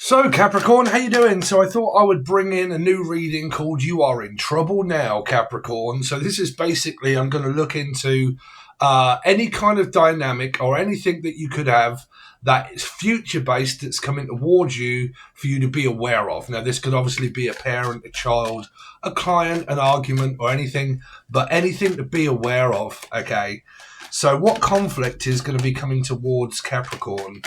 So Capricorn, how you doing? So I thought I would bring in a new reading called You Are in Trouble Now, Capricorn. So this is basically, I'm going to look into any kind of dynamic or anything that you could have that is future-based that's coming towards you for you to be aware of. Now, this could obviously be a parent, a child, a client, an argument, or anything, but anything to be aware of, okay? So what conflict is going to be coming towards Capricorn?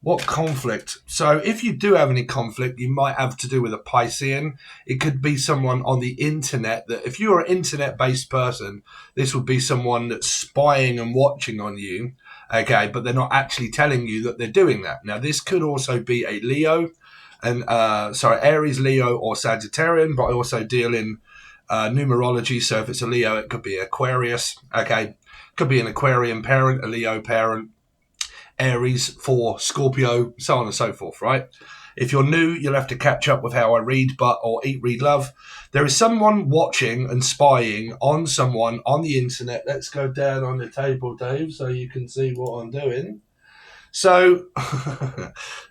What conflict? So if you do have any conflict, you might have to do with a Piscean. It could be someone on the internet that, if you're an internet-based person, this would be someone that's spying and watching on you, okay, but they're not actually telling you that they're doing that. Now, this could also be a Leo, and Aries, Leo, or Sagittarian, but I also deal in numerology, so if it's a Leo, it could be Aquarius, okay? Could be an Aquarian parent, a Leo parent, Aries for Scorpio, so on and so forth, right? If you're new, you'll have to catch up with how I read, or eat, read, love. There is someone watching and spying on someone on the internet. Let's go down on the table, Dave, so you can see what I'm doing. So,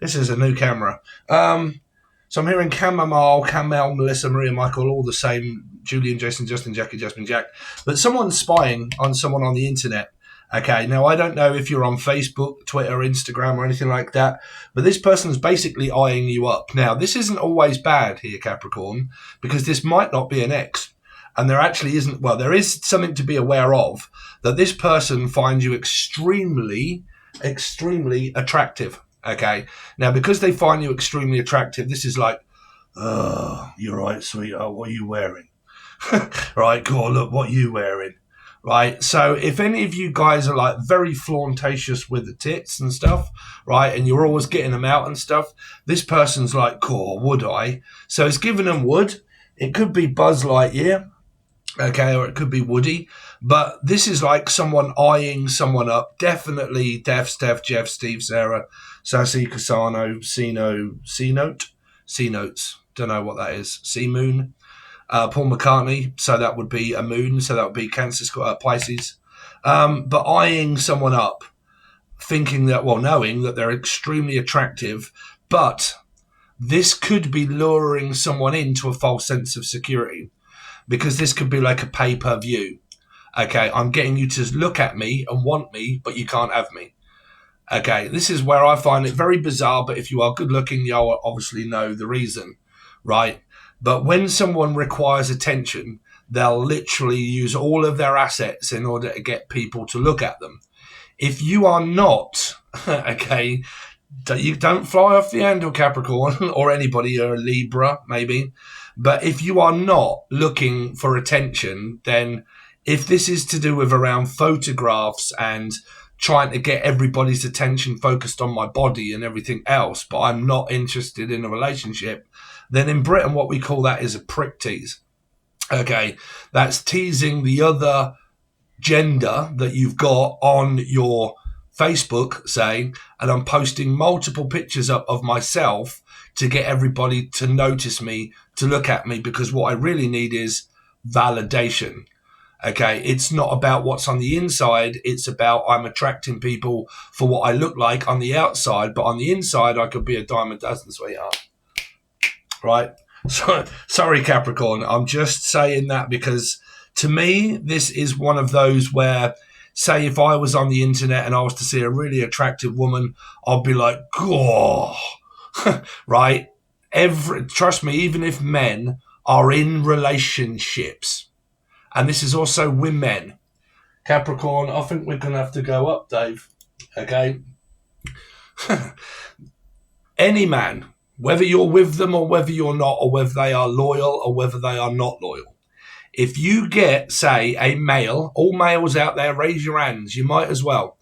this is a new camera. So I'm hearing Chamomile, Camel, Melissa, Maria, Michael, all the same, Julian, Jason, Justin, Jackie, Jasmine, Jack. But someone's spying on someone on the internet. Okay, now I don't know if you're on Facebook, Twitter, Instagram, or anything like that, but this person's basically eyeing you up. Now, this isn't always bad here, Capricorn, because this might not be an ex. And there actually isn't, well, there is something to be aware of, that this person finds you extremely, extremely attractive. Okay, now because they find you extremely attractive, this is like, oh, you're right, sweetheart, what are you wearing? Right, go on, look, what are you wearing? Right, so if any of you guys are like very flauntatious with the tits and stuff, right, and you're always getting them out and stuff, this person's like, cool, would I? So it's giving them wood. It could be Buzz Lightyear, okay, or it could be Woody, but this is like someone eyeing someone up. Definitely Def, Steph, Jeff, Steve, Sarah, Sassy, Casano, C-Notes, don't know what that is, C-Moon. Paul McCartney, so that would be a moon, so that would be Cancer, Pisces. But eyeing someone up, thinking that, well, knowing that they're extremely attractive, but this could be luring someone into a false sense of security, because this could be like a pay-per-view. Okay, I'm getting you to look at me and want me, but you can't have me. Okay, this is where I find it very bizarre, but if you are good looking, you'll obviously know the reason, right? But when someone requires attention, they'll literally use all of their assets in order to get people to look at them. If you are not, okay, you don't fly off the handle, Capricorn, or anybody, or a Libra, maybe. But if you are not looking for attention, then if this is to do with around photographs and trying to get everybody's attention focused on my body and everything else, but I'm not interested in a relationship, then in Britain, what we call that is a prick tease. Okay, that's teasing the other gender that you've got on your Facebook, say, and I'm posting multiple pictures up of myself to get everybody to notice me, to look at me, because what I really need is validation. Okay, it's not about what's on the inside. It's about I'm attracting people for what I look like on the outside, but on the inside, I could be a dime a dozen, sweetheart. Right? So, sorry, Capricorn. I'm just saying that because to me, this is one of those where, say, if I was on the internet and I was to see a really attractive woman, I'd be like, oh, right? Trust me, even if men are in relationships, and this is also women, Capricorn, I think we're going to have to go up, Dave. Okay? Any man, whether you're with them or whether you're not, or whether they are loyal or whether they are not loyal. If you get, say, a male, all males out there, raise your hands, you might as well.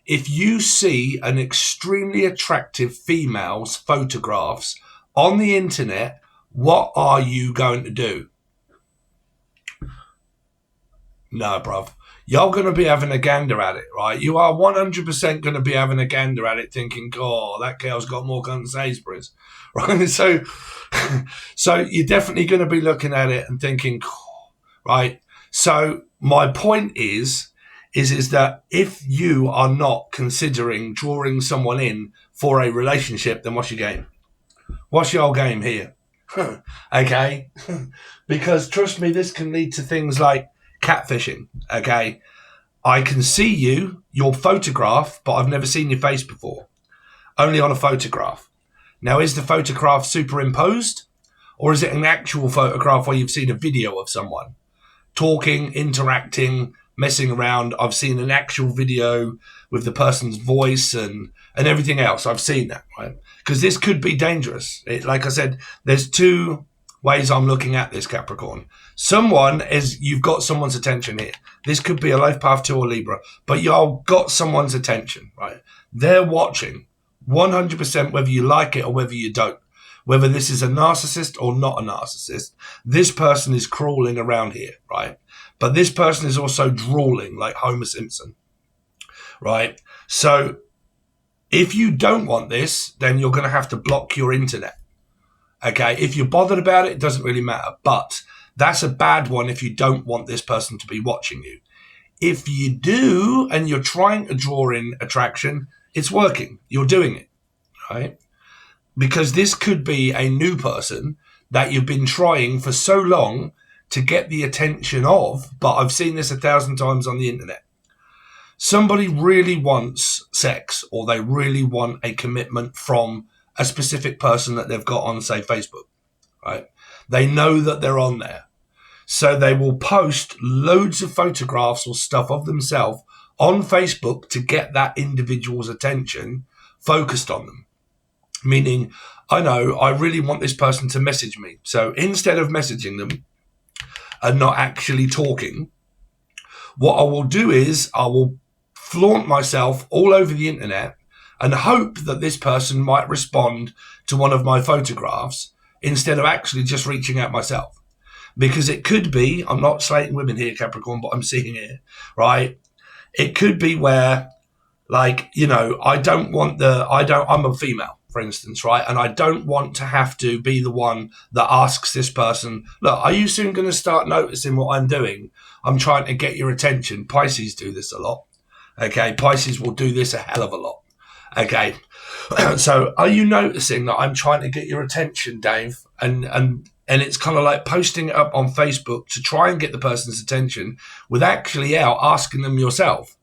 If you see an extremely attractive female's photographs on the internet, what are you going to do? No, bruv. You're going to be having a gander at it, right? You are 100% going to be having a gander at it thinking, oh, that girl's got more guns than Sainsbury's, right? So you're definitely going to be looking at it and thinking, oh, right? So my point is that if you are not considering drawing someone in for a relationship, then what's your game? What's your game here? Okay? Because trust me, this can lead to things like catfishing. Okay? I can see you, your photograph, but I've never seen your face before. Only on a photograph. Now, is the photograph superimposed? Or is it an actual photograph where you've seen a video of someone talking, interacting, messing around? I've seen an actual video with the person's voice and everything else. I've seen that, right? Because this could be dangerous. Like I said, there's two ways I'm looking at this, Capricorn. You've got someone's attention here. This could be a Life Path 2 or Libra, but you've got someone's attention, right? They're watching 100% whether you like it or whether you don't. Whether this is a narcissist or not a narcissist, this person is crawling around here, right? But this person is also drooling like Homer Simpson, right? So if you don't want this, then you're going to have to block your internet, okay? If you're bothered about it, it doesn't really matter. But that's a bad one if you don't want this person to be watching you. If you do, and you're trying to draw in attraction, it's working. You're doing it, right? Because this could be a new person that you've been trying for so long to get the attention of, but I've seen this 1,000 times on the internet. Somebody really wants sex, or they really want a commitment from a specific person that they've got on, say, Facebook, right? They know that they're on there. So they will post loads of photographs or stuff of themselves on Facebook to get that individual's attention focused on them. Meaning, I know I really want this person to message me. So instead of messaging them and not actually talking, what I will do is I will flaunt myself all over the internet and hope that this person might respond to one of my photographs instead of actually just reaching out myself. Because it could be, I'm not slating women here, Capricorn, but I'm seeing it, right? It could be where, like, you know, I'm a female, for instance, right? And I don't want to have to be the one that asks this person, look, are you soon going to start noticing what I'm doing? I'm trying to get your attention. Pisces do this a lot. Okay. Pisces will do this a hell of a lot. Okay. So are you noticing that I'm trying to get your attention, Dave? And it's kind of like posting it up on Facebook to try and get the person's attention with actually out asking them yourself.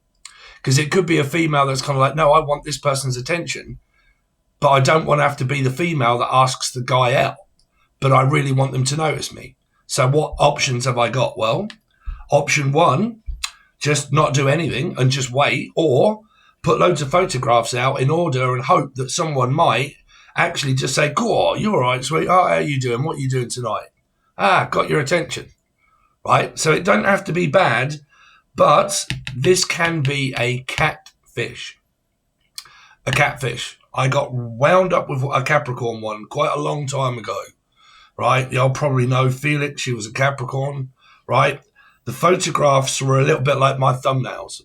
Because it could be a female that's kind of like, no, I want this person's attention, but I don't want to have to be the female that asks the guy out, but I really want them to notice me. So what options have I got? Well, option one, just not do anything and just wait, or put loads of photographs out in order and hope that someone might actually just say, cool, you're all right, sweetheart, how are you doing? What are you doing tonight? Got your attention, right? So it don't have to be bad, but this can be a catfish. A catfish. I got wound up with a Capricorn one quite a long time ago, right? Y'all probably know Felix. She was a Capricorn, right? The photographs were a little bit like my thumbnails,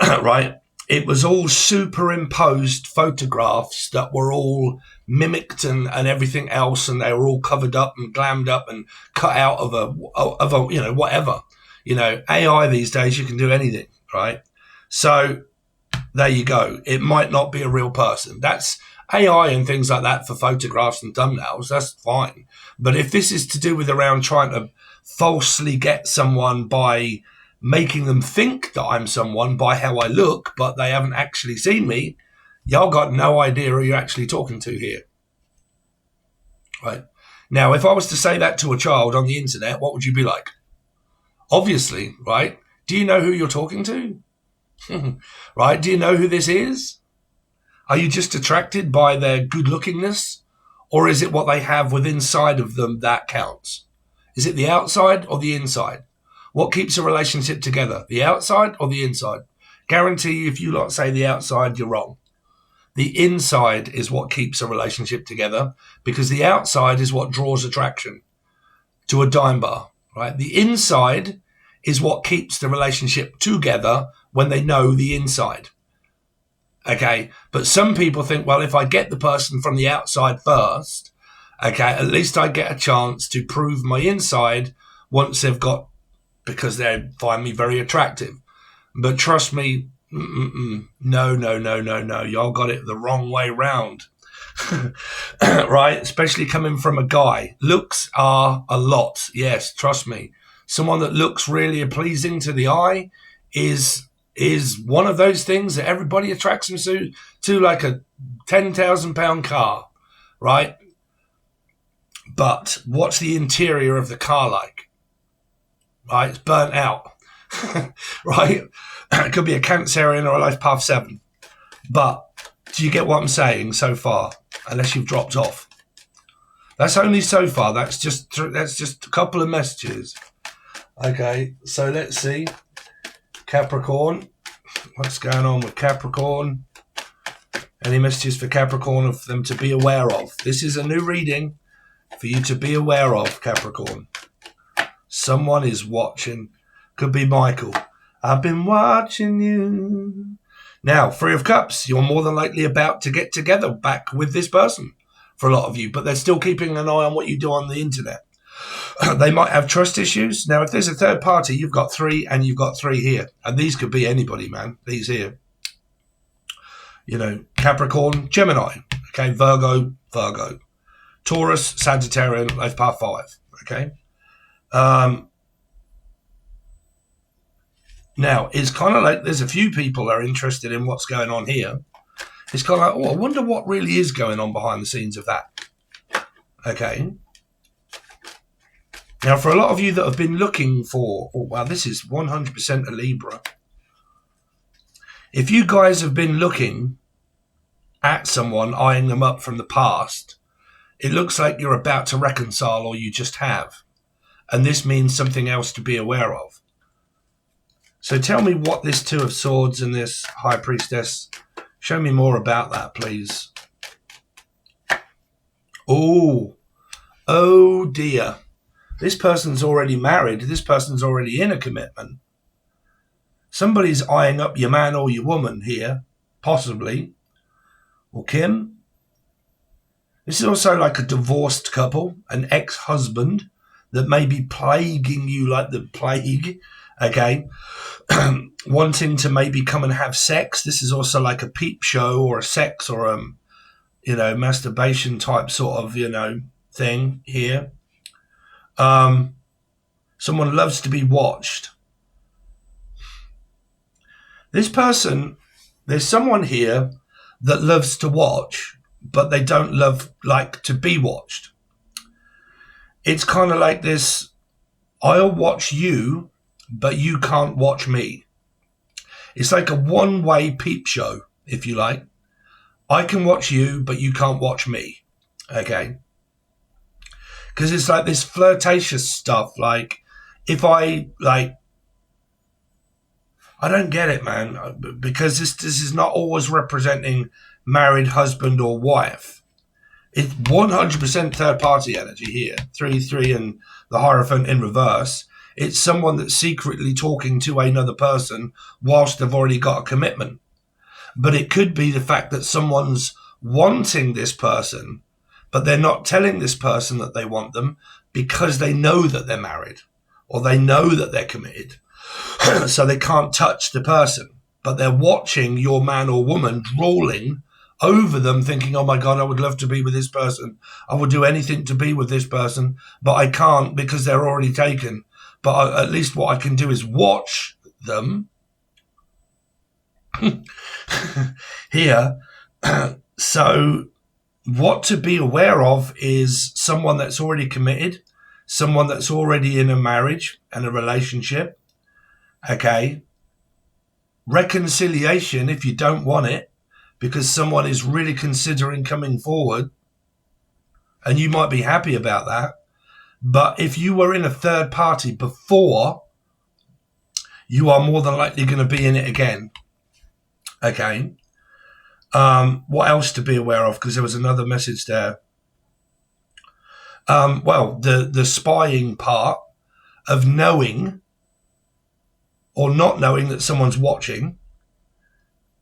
right? It was all superimposed photographs that were all mimicked and everything else, and they were all covered up and glammed up and cut out of a you know, whatever. You know, AI these days, you can do anything, right? So there you go. It might not be a real person. That's AI and things like that for photographs and thumbnails. That's fine. But if this is to do with around trying to falsely get someone by making them think that I'm someone by how I look, but they haven't actually seen me, y'all got no idea who you're actually talking to here. Right? Now, if I was to say that to a child on the internet, what would you be like? Obviously, right? Do you know who you're talking to? Right? Do you know who this is? Are you just attracted by their good lookingness? Or is it what they have within inside of them that counts? Is it the outside or the inside? What keeps a relationship together? The outside or the inside? Guarantee you, if you lot say the outside, you're wrong. The inside is what keeps a relationship together, because the outside is what draws attraction to a dime bar, right? The inside is what keeps the relationship together when they know the inside. Okay, but some people think, well, if I get the person from the outside first, okay, at least I get a chance to prove my inside once they've got, because they find me very attractive. But trust me, no. Y'all got it the wrong way round. right? Especially coming from a guy. Looks are a lot. Yes, trust me. Someone that looks really pleasing to the eye is one of those things that everybody attracts them to like a £10,000 car, right? But what's the interior of the car like? Right, it's burnt out, right? It could be a Cancerian or a Life Path 7. But do you get what I'm saying so far? Unless you've dropped off. That's only so far. That's just a couple of messages. Okay, so let's see. Capricorn. What's going on with Capricorn? Any messages for Capricorn of them to be aware of? This is a new reading for you to be aware of, Capricorn. Someone is watching. Could be Michael. I've been watching you. Now, Three of Cups. You're more than likely about to get together back with this person for a lot of you, but they're still keeping an eye on what you do on the internet. They might have trust issues. Now, if there's a third party, you've got 3 and you've got 3 here. And these could be anybody, man. These here. You know, Capricorn, Gemini. Okay, Virgo. Taurus, Sagittarian, Life Path 5. Okay. Now, it's kind of like there's a few people that are interested in what's going on here. It's kind of like, I wonder what really is going on behind the scenes of that. Okay. Now, for a lot of you that have been looking for, this is 100% a Libra. If you guys have been looking at someone, eyeing them up from the past, it looks like you're about to reconcile or you just have. And this means something else to be aware of. So tell me what this Two of Swords and this High Priestess, show me more about that, please. Oh dear. This person's already married. This person's already in a commitment. Somebody's eyeing up your man or your woman here, possibly. Or Kim. This is also like a divorced couple, an ex-husband that may be plaguing you like the plague, okay? Wanting to maybe come and have sex. This is also like a peep show or a sex or masturbation type sort of, thing here. Someone loves to be watched. This person, there's someone here that loves to watch, but they don't like to be watched. It's kind of like this, I'll watch you, but you can't watch me. It's like a one-way peep show, if you like. I can watch you, but you can't watch me. Okay? Because it's like this flirtatious stuff. Like, if I don't get it, man. Because this is not always representing married husband or wife. It's 100% third-party energy here. 3-3 and the Hierophant in reverse. It's someone that's secretly talking to another person whilst they've already got a commitment. But it could be the fact that someone's wanting this person, but they're not telling this person that they want them because they know that they're married or they know that they're committed. So they can't touch the person. But they're watching your man or woman drooling over them thinking, oh my God, I would love to be with this person. I would do anything to be with this person, but I can't because they're already taken. But at least what I can do is watch them here. So what to be aware of is someone that's already committed, someone that's already in a marriage and a relationship. Okay. Reconciliation if you don't want it, because someone is really considering coming forward and you might be happy about that. But if you were in a third party before, you are more than likely going to be in it again. Okay. What else to be aware of? Because there was another message there. The spying part of knowing or not knowing that someone's watching,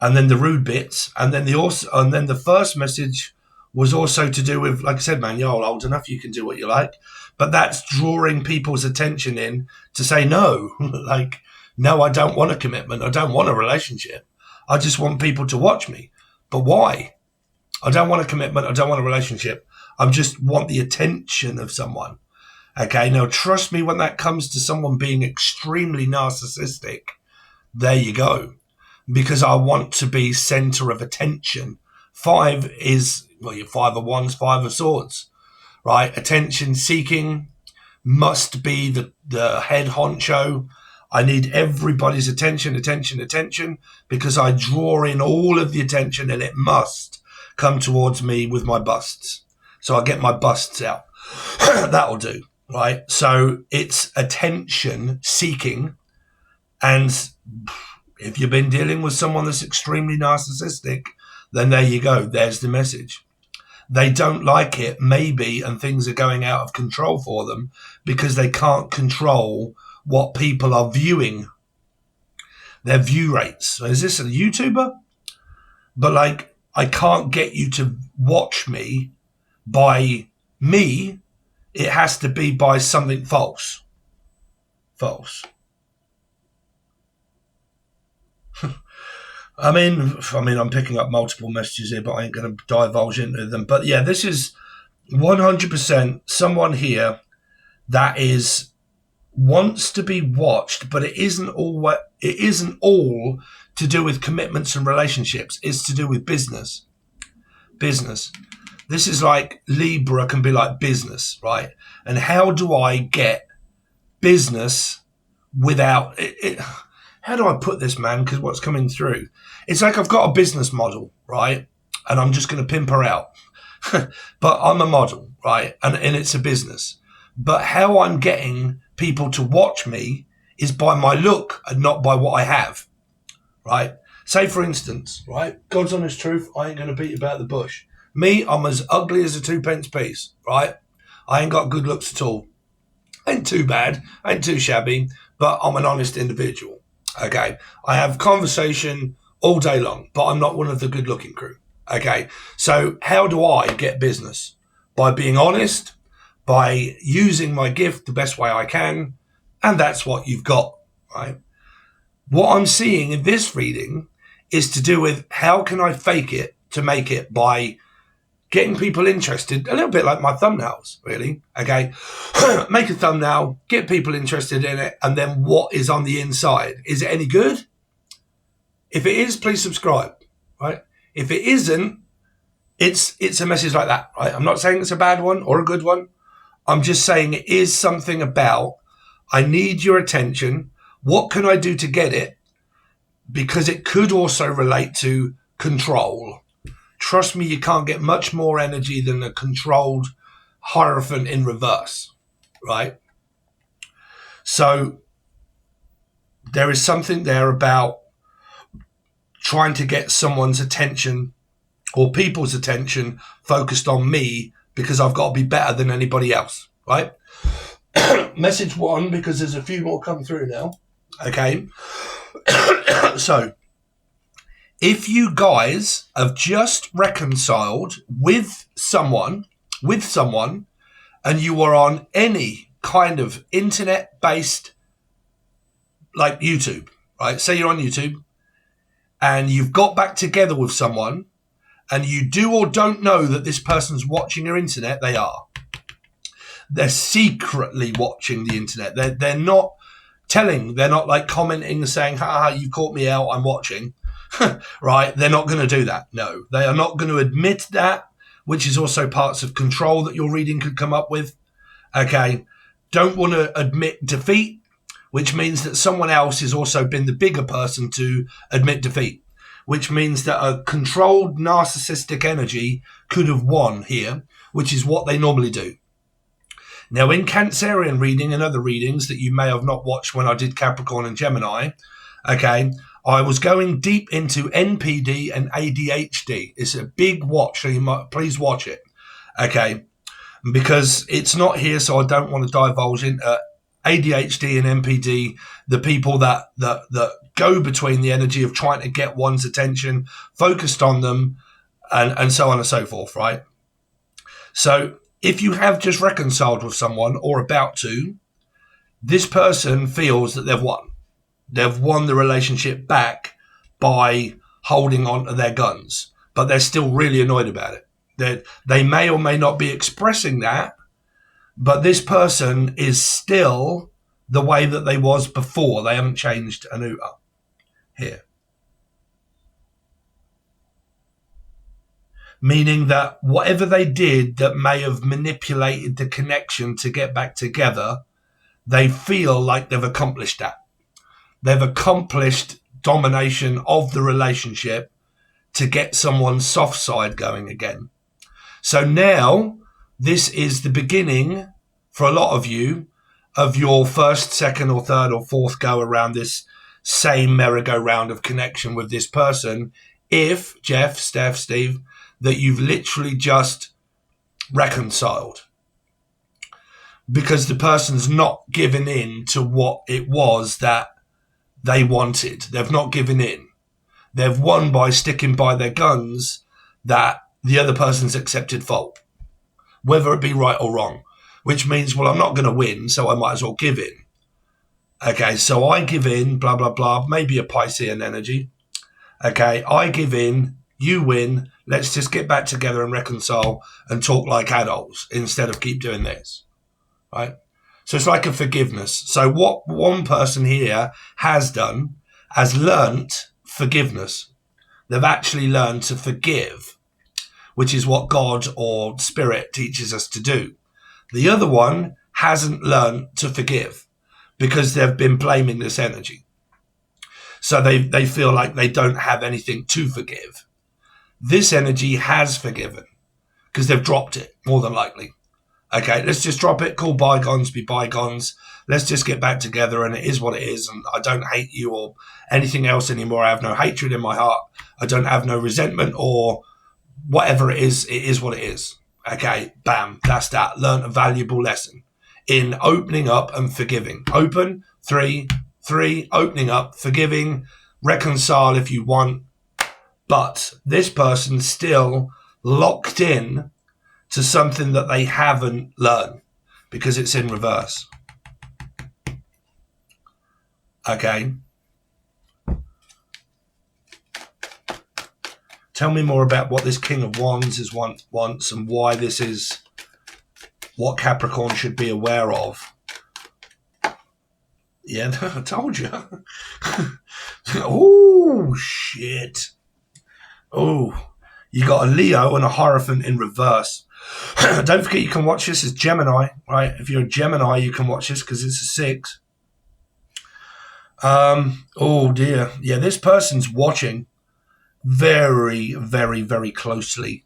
and then the rude bits, and then the first message was also to do with, like I said, man, you're old enough, you can do what you like. But that's drawing people's attention in to say no. Like, no, I don't want a commitment. I don't want a relationship. I just want people to watch me. But why? I don't want a commitment. I don't want a relationship. I just want the attention of someone. Okay, now trust me, when that comes to someone being extremely narcissistic, there you go. Because I want to be center of attention. 5 is, well, your 5 of Wands, 5 of Swords, right? Attention seeking, must be the head honcho. I need everybody's attention, because I draw in all of the attention and it must come towards me with my busts. So I get my busts out. That'll do, right? So it's attention seeking. And if you've been dealing with someone that's extremely narcissistic, then there you go. There's the message. They don't like it, maybe, and things are going out of control for them because they can't control what people are viewing, their view rates. So is this a YouTuber? But like, I can't get you to watch me by me. It has to be by something false. False. I mean, I'm picking up multiple messages here, but I ain't going to divulge into them. But yeah, this is 100% someone here that wants to be watched, but it isn't all to do with commitments and relationships. It's to do with business. Business. This is like Libra can be like business, right? And how do I get business without it? How do I put this, man? Because what's coming through? It's like I've got a business model, right? And I'm just going to pimp her out. But I'm a model, right? And it's a business. But how I'm getting people to watch me is by my look and not by what I have, right? Say, for instance, right? God's honest truth, I ain't going to beat about the bush. Me, I'm as ugly as a 2p piece, right? I ain't got good looks at all. Ain't too bad, ain't too shabby, but I'm an honest individual. Okay, I have conversation all day long, but I'm not one of the good looking crew. Okay, so how do I get business? By being honest, by using my gift the best way I can, and that's what you've got, right? What I'm seeing in this reading is to do with how can I fake it to make it by getting people interested, a little bit like my thumbnails, really, okay? Make a thumbnail, get people interested in it, and then what is on the inside? Is it any good? If it is, please subscribe, right? If it isn't, it's a message like that, right? I'm not saying it's a bad one or a good one. I'm just saying it is something about, I need your attention. What can I do to get it? Because it could also relate to control. Trust me, you can't get much more energy than a controlled Hierophant in reverse, right? So there is something there about trying to get someone's attention or people's attention focused on me because I've got to be better than anybody else, right? Message 1, because there's a few more come through now, okay? So, if you guys have just reconciled with someone, and you are on any kind of internet-based, like YouTube, right? Say you're on YouTube, and you've got back together with someone, and you do or don't know that this person's watching your internet, they are. They're secretly watching the internet. They're not telling, they're not like commenting and saying, ha, you caught me out, I'm watching. Right? They're not going to do that. No, they are not going to admit that, which is also parts of control that your reading could come up with. Okay. Don't want to admit defeat, which means that someone else has also been the bigger person to admit defeat, which means that a controlled narcissistic energy could have won here, which is what they normally do. Now, in Cancerian reading and other readings that you may have not watched when I did Capricorn and Gemini, okay, I was going deep into NPD and ADHD. It's a big watch, so you might please watch it, okay, because it's not here, so I don't want to divulge into ADHD and NPD, the people that go between the energy of trying to get one's attention, focused on them, and so on and so forth, right? So if you have just reconciled with someone or about to, this person feels that they've won. They've won the relationship back by holding on to their guns, but they're still really annoyed about it. They may or may not be expressing that, but this person is still the way that they was before. They haven't changed an iota here. Meaning that whatever they did that may have manipulated the connection to get back together, they feel like they've accomplished that. They've accomplished domination of the relationship to get someone's soft side going again. So now this is the beginning for a lot of you of your first, second or third or fourth go around this same merry-go-round of connection with this person. If, Jeff, Steph, Steve, that you've literally just reconciled because the person's not given in to what it was that they wanted. They've not given in. They've won by sticking by their guns that the other person's accepted fault, whether it be right or wrong, which means, well, I'm not going to win, so I might as well give in. Okay, so I give in, blah, blah, blah, maybe a Piscean energy. Okay, I give in, you win, let's just get back together and reconcile and talk like adults instead of keep doing this, right? So it's like a forgiveness. So what one person here has done has learnt forgiveness. They've actually learned to forgive, which is what God or Spirit teaches us to do. The other one hasn't learned to forgive because they've been blaming this energy. So they feel like they don't have anything to forgive. This energy has forgiven because they've dropped it, more than likely. Okay, let's just drop it. Call bygones be bygones. Let's just get back together and it is what it is. And I don't hate you or anything else anymore. I have no hatred in my heart. I don't have no resentment or whatever it is what it is. Okay, bam, that's that. Learn a valuable lesson in opening up and forgiving. Open, three, opening up, forgiving, reconcile if you want. But this person's still locked in to something that they haven't learned because it's in reverse. Okay. Tell me more about what this King of Wands wants and why this is what Capricorn should be aware of. Yeah, I told you. Oh, shit. Oh, you got a Leo and a Hierophant in reverse. Don't forget you can watch this as Gemini, right? If you're a Gemini, you can watch this because it's a 6. Oh, dear. Yeah, this person's watching very, very, very closely.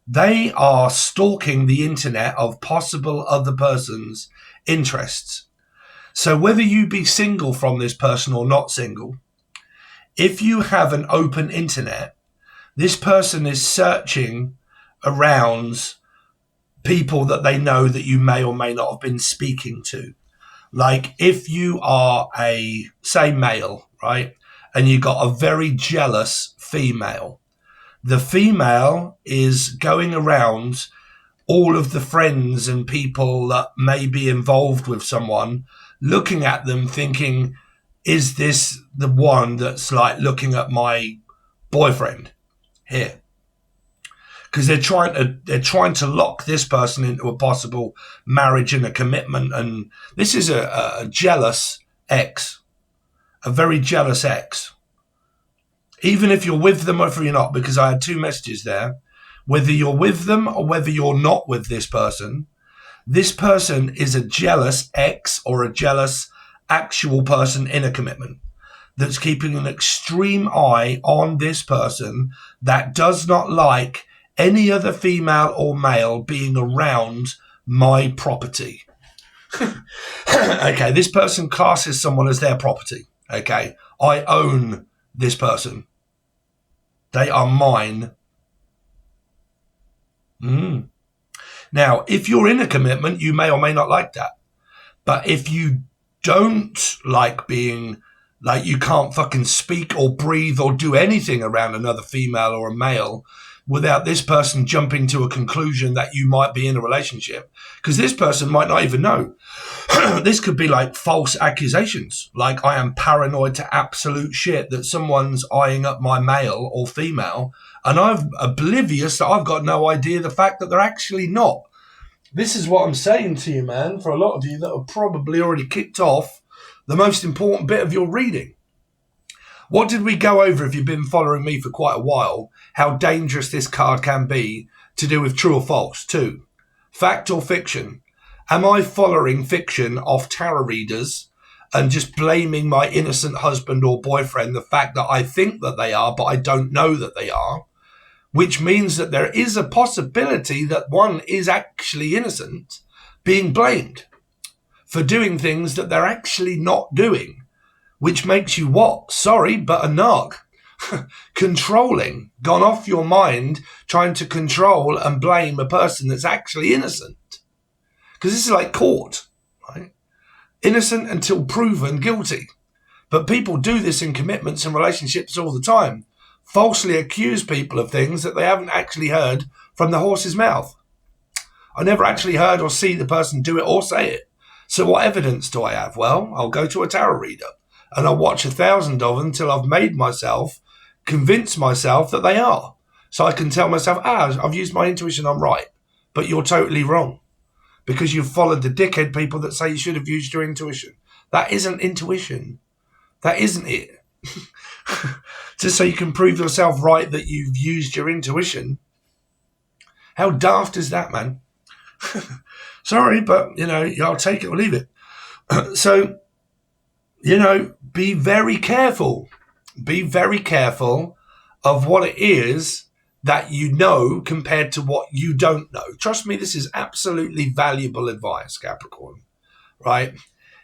They are stalking the internet of possible other person's interests. So whether you be single from this person or not single, if you have an open internet, this person is searching around people that they know that you may or may not have been speaking to. Like if you are a, say, male, right, and you got a very jealous female, the female is going around all of the friends and people that may be involved with someone, looking at them thinking, is this the one that's like looking at my boyfriend here? Because they're trying to lock this person into a possible marriage and a commitment. And this is a jealous ex, a very jealous ex. Even if you're with them or if you're not, because I had 2 messages there, whether you're with them or whether you're not with this person is a jealous ex or a jealous actual person in a commitment that's keeping an extreme eye on this person that does not like any other female or male being around my property. Okay, this person classes someone as their property. Okay, I own this person. They are mine. Now, if you're in a commitment, you may or may not like that. But if you don't like being, like you can't fucking speak or breathe or do anything around another female or a male without this person jumping to a conclusion that you might be in a relationship, because this person might not even know. This could be like false accusations, like I am paranoid to absolute shit that someone's eyeing up my male or female, and I'm oblivious that I've got no idea the fact that they're actually not. This is what I'm saying to you, man, for a lot of you that have probably already kicked off the most important bit of your reading. What did we go over, if you've been following me for quite a while, how dangerous this card can be to do with true or false? 2, fact or fiction? Am I following fiction off tarot readers and just blaming my innocent husband or boyfriend the fact that I think that they are, but I don't know that they are? Which means that there is a possibility that one is actually innocent, being blamed for doing things that they're actually not doing, which makes you what? Sorry, but a narc. Controlling, gone off your mind, trying to control and blame a person that's actually innocent. Because this is like court, right? Innocent until proven guilty. But people do this in commitments and relationships all the time. Falsely accuse people of things that they haven't actually heard from the horse's mouth. I never actually heard or see the person do it or say it. So what evidence do I have? Well, I'll go to a tarot reader and I'll watch 1,000 of them until I've made myself, convince myself that they are. So I can tell myself, I've used my intuition, I'm right. But you're totally wrong. Because you've followed the dickhead people that say you should have used your intuition. That isn't intuition. That isn't it. Just so you can prove yourself right that you've used your intuition. How daft is that, man? Sorry, but, I'll take it or leave it. So, be very careful. Be very careful of what it is that you know compared to what you don't know. Trust me, this is absolutely valuable advice, Capricorn, right?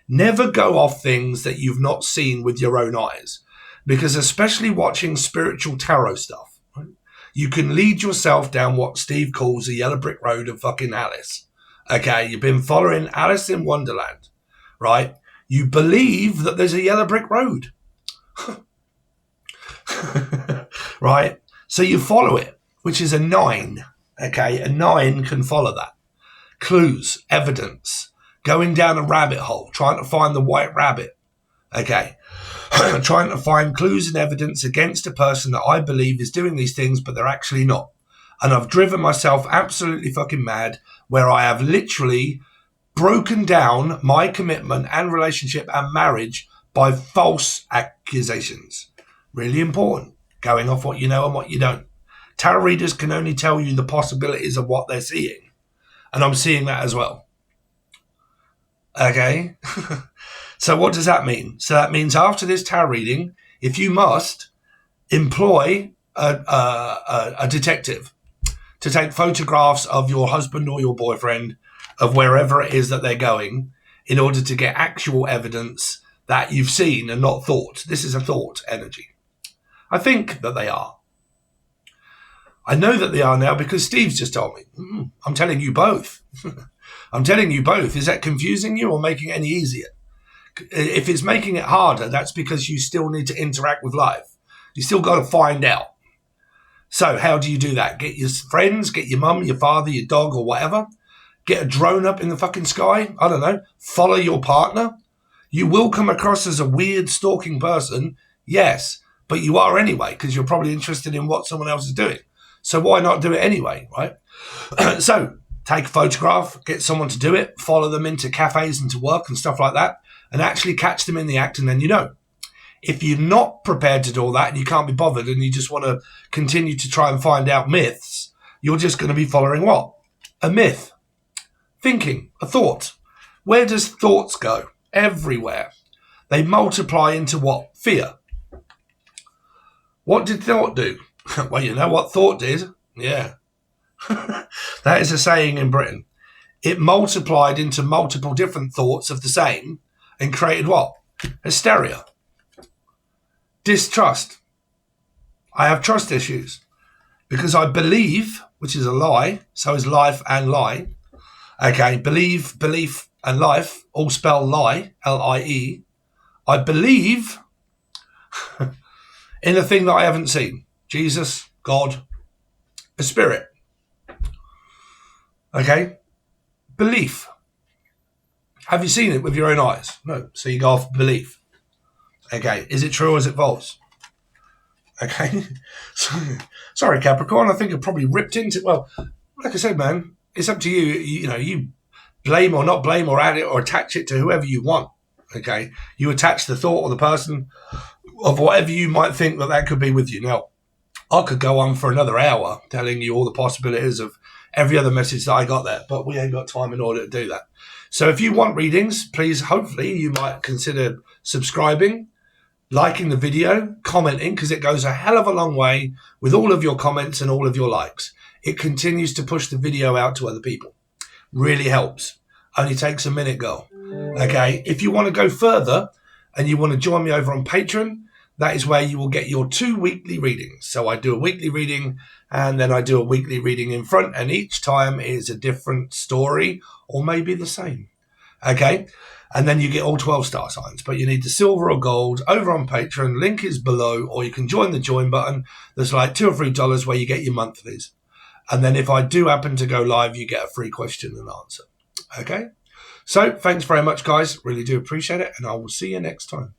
Never go off things that you've not seen with your own eyes, because especially watching spiritual tarot stuff, right, you can lead yourself down what Steve calls the yellow brick road of fucking Alice. Okay, you've been following Alice in Wonderland, right? You believe that there's a yellow brick road, right? So you follow it, which is a 9. Okay, a 9 can follow that. Clues, evidence, going down a rabbit hole, trying to find the white rabbit. Okay, trying to find clues and evidence against a person that I believe is doing these things, but they're actually not. And I've driven myself absolutely fucking mad, where I have literally broken down my commitment and relationship and marriage by false accusations. Really important. Going off what you know and what you don't. Tarot readers can only tell you the possibilities of what they're seeing. And I'm seeing that as well. Okay? So what does that mean? So that means after this tarot reading, if you must, employ a detective to take photographs of your husband or your boyfriend, of wherever it is that they're going, in order to get actual evidence that you've seen and not thought. This is a thought energy. I think that they are. I know that they are now because Steve's just told me. I'm telling you both. I'm telling you both. Is that confusing you or making it any easier? If it's making it harder, that's because you still need to interact with life. You still got to find out. So how do you do that? Get your friends, get your mum, your father, your dog or whatever. Get a drone up in the fucking sky. I don't know. Follow your partner. You will come across as a weird stalking person. Yes. But you are anyway, because you're probably interested in what someone else is doing. So why not do it anyway, right? So take a photograph, get someone to do it, follow them into cafes and to work and stuff like that, and actually catch them in the act, and then you know. If you're not prepared to do all that and you can't be bothered and you just want to continue to try and find out myths, you're just going to be following what? A myth. Thinking, a thought. Where does thoughts go? Everywhere. They multiply into what? Fear. What did thought do? Well, you know what thought did? Yeah. That is a saying in Britain. It multiplied into multiple different thoughts of the same and created what? Hysteria. Distrust. I have trust issues because I believe, which is a lie, so is life and lie. Okay, believe, belief and life all spell lie, L-I-E. I believe in a thing that I haven't seen. Jesus, God, A spirit. Okay? Belief. Have you seen it with your own eyes? No. So you go off belief. Okay. Is it true or is it false? Okay. Sorry, Capricorn. I think I probably ripped into... Well, like I said, man, it's up to you. You blame or not blame or add it or attach it to whoever you want. Okay. You attach the thought or the person of whatever you might think that could be with you. Now, I could go on for another hour telling you all the possibilities of every other message that I got there, but we ain't got time in order to do that. So if you want readings, please, hopefully you might consider subscribing, liking the video, commenting, because it goes a hell of a long way with all of your comments and all of your likes. It continues to push the video out to other people. Really helps. Only takes a minute, girl. Okay, if you want to go further and you want to join me over on Patreon, that is where you will get your 2 weekly readings. So I do a weekly reading and then I do a weekly reading in front, and each time is a different story or maybe the same. Okay, and then you get all 12 star signs, but you need the silver or gold over on Patreon. Link is below, or you can join the join button. There's like $2 or $3 where you get your monthlies. And then if I do happen to go live, you get a free question and answer. Okay, so thanks very much, guys. Really do appreciate it, and I will see you next time.